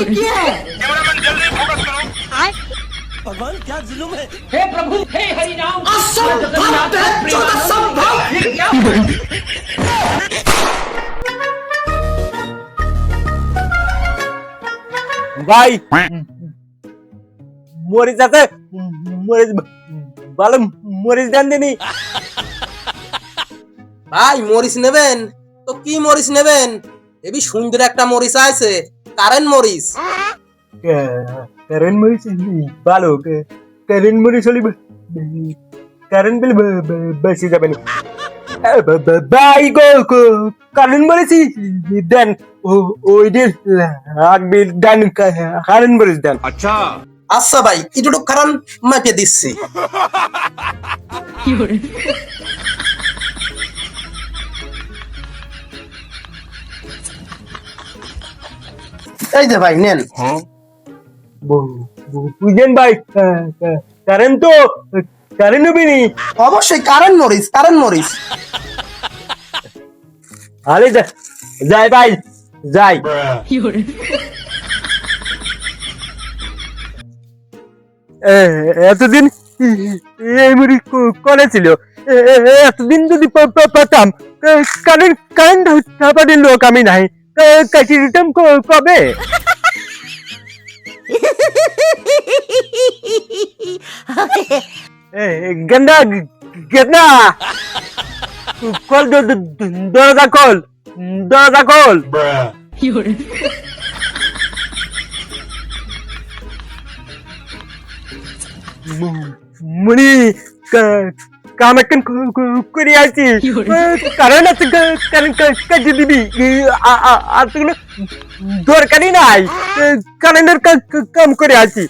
किया है? भगवान क्या जुल्म है। हे प्रभु, हे हरि राम, जगन्नाथ प्रेमानंद, ये क्या हुआ? ভাই মরিচ আছে, মরিচ ভালো মরিচ দেন দিনি। ভাই মরিচ নেবেন তো কি মরিচ নেবেন? এবি সুন্দর একটা মরিচ আছে, কারেন্ট মরিচ। কারেন্ট মরিচ ভালো, কারেন্ট মরিচ হলে কারেন্ট বিল বেশি যাবে না। ভাই গো কারেন্ট মরিচ দেন, ওই দিন লাগবে দেন, কারেন্ট মরিচ দেন। আচ্ছা ভাই একটু কারণ মাপে দিচ্ছি। এই যে ভাই নেন। বুঝলেন ভাই, কারেন্ট তো কারেন্ট হবে নি। অবশ্যই কারেন্ট মরিচ, কারেন্ট মরিচ। আরে যাই ভাই যাই। এতদিন এই মুড়ি করে ছিল, এতদিন যদি পেতাম। কারেন্ট কারেন্ট থাকার লোক আমি নাই, কাশি রিটার্ন কবে? গেন্দা গেন্দা কল, দরজা কল, দরজা কল। মুনি কাম এখন করে আছি, কারণ আছে, কারণ কাজে দিবি আর তো কোনো দরকারই নাই। কারেন্টের কাম করে আছি,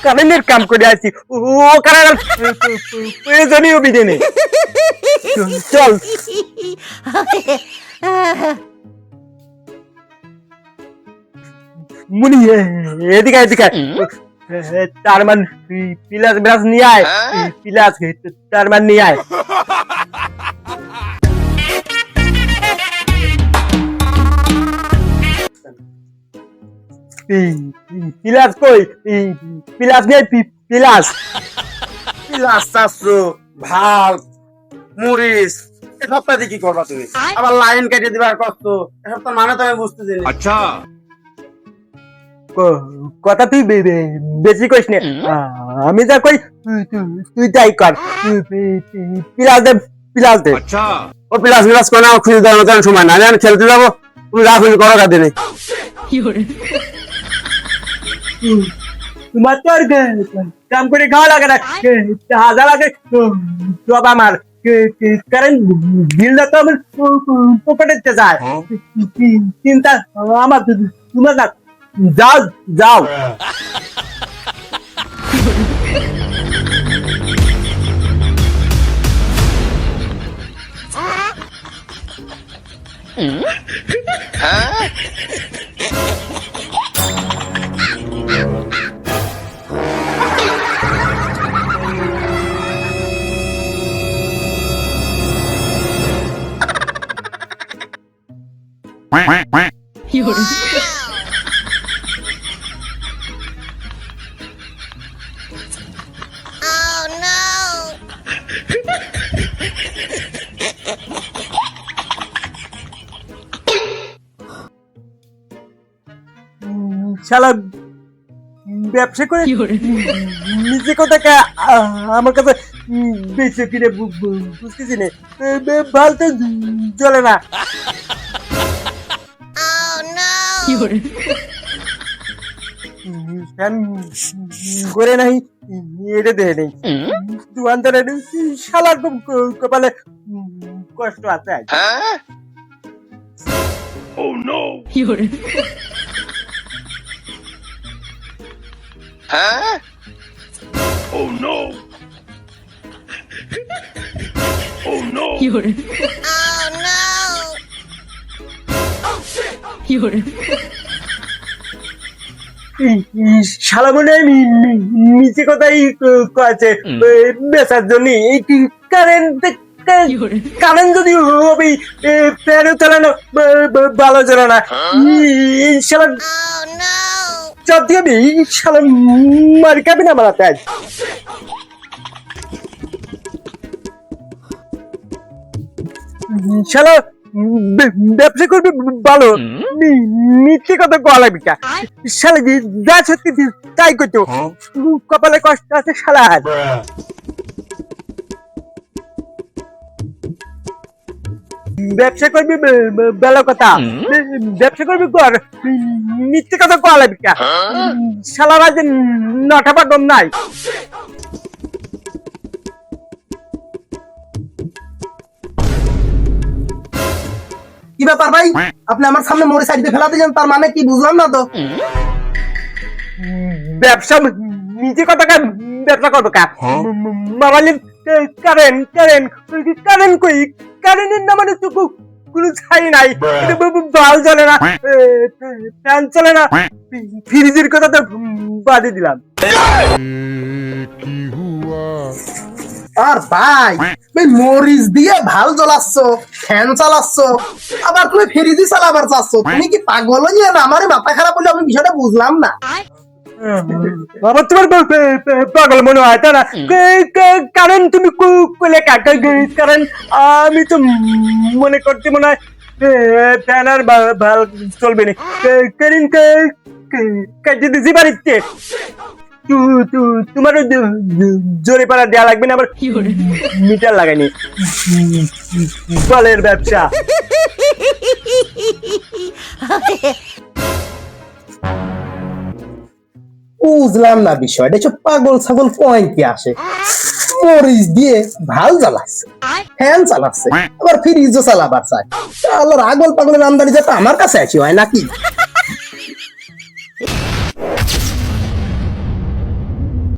কারেন্টের কাম করে আছি, ও কারণ প্রয়োজনীয় বিধি চল। মুনি এদিকে এদিকে, তার মান পিলাস ব্রাস নিয়ে আয়, পিলাস তার মান নিয়ে আয়। পিলাস কই? পিলাস নেই, পিলাস। পিলাস চাচ্ছো, ভাল মরিচ এসব কাজে কি করবা তুমি? আবার লাইন কেটে দিবার কষ্ট, এসব তো মানে তো আমি বুঝতেছি না। আচ্ছা কথা তুই বেশি কইস না, আমি যা কই তুই তাই কর। পিলাস দে, পিলাস দে। ও পিলাস পিলাস করে না, খুঁজে দেওয়ার মতন সময় না, আমি খেলতে যাবো, তুমি যা খুঁজে করো কাঁদে নেই। তোমার তো আর কাম করে খাওয়া লাগে না, হাজার লাগে সব আমার। কারণ বিলটা তো আমার পকেটে যায়, চিন্তা আমার তোমার না। যাও যাও। শালা ব্যবসা করে নিজে কোথাকে আমার কাছে বেঁচে কিনে বুঝতেছি না, ভাল তো চলে না। করে নাই এটা দেয় নেই, দোকানদারের শালার কপালে কষ্ট আছে। Oh no! Oh no! Oh no! শালা মনে হয় নিচে কথাই কয়েছে বেচার জন্য। কারেন্ট কারেন্ট যদি হবে ফ্যানও চলে না, ভালো চলে না। শালা চাপ দিয়ে দিই শালা মার খাবি না মারাতে আজ শালা ব্যবসা করবি ভালো মিথ্যে কথা কয়া লাগবি কা শালা যা সত্যি তাই করতো কপালে কষ্ট আছে শালা ব্যবসা করবি ভালো কথা ব্যবসা করবি কর মিথ্যে কথা কয়া লাগবি কা শালা রাজে নটা পাগম নাই কি ব্যাপার ভাই আপনি আমার সামনে মোড়ে সাইড দিয়ে ফেলাতে যান তার মানে কি বুঝলাম না তো ব্যবসা নিজে কথা কার ব্যবসা করবো কা মামালি কারেন্ট কারেন্ট কারেন্ট কই কারেন্টের না মানে তো কোনো ছাই নাই বাল চলে না ফ্যান চলে না ফ্রিজের কথা তো বাদে দিলাম আর ভাই তুমি মরিচ দিয়ে ভাল জ্বলাচ্ছ ফ্যান চালাচ্ছ আবার তুমি ফ্রিজে চালাবার চাচ্ছ তুমি কি পাগল হয়ে না আমারই মাথা খারাপ হলে আমি বিষয়টা বুঝলাম না বাবা তোমার পাগল মনে হয় তাই না কারণ তুমি কোলে কারণ আমি তো মনে করতে মনে হয় ফ্যান আর ভাল চলবে না কারণ কাজে দিছি বাড়িতে তোমার জোরে পাড়া দেওয়া লাগবে না আবার মিটার লাগাইনি বলের ব্যবসা বুঝলাম না বিষয়টা সব পাগল ছাগল পয়েন্ট কি আসে মরিচ দিয়ে ভাল জ্বালাচ্ছে ফ্যান চালাচ্ছে আবার ফ্রিজও চালাবার চায় আল্লাহর আগল পাগলের আমদানি যাতে আমার কাছে আসি হয় নাকি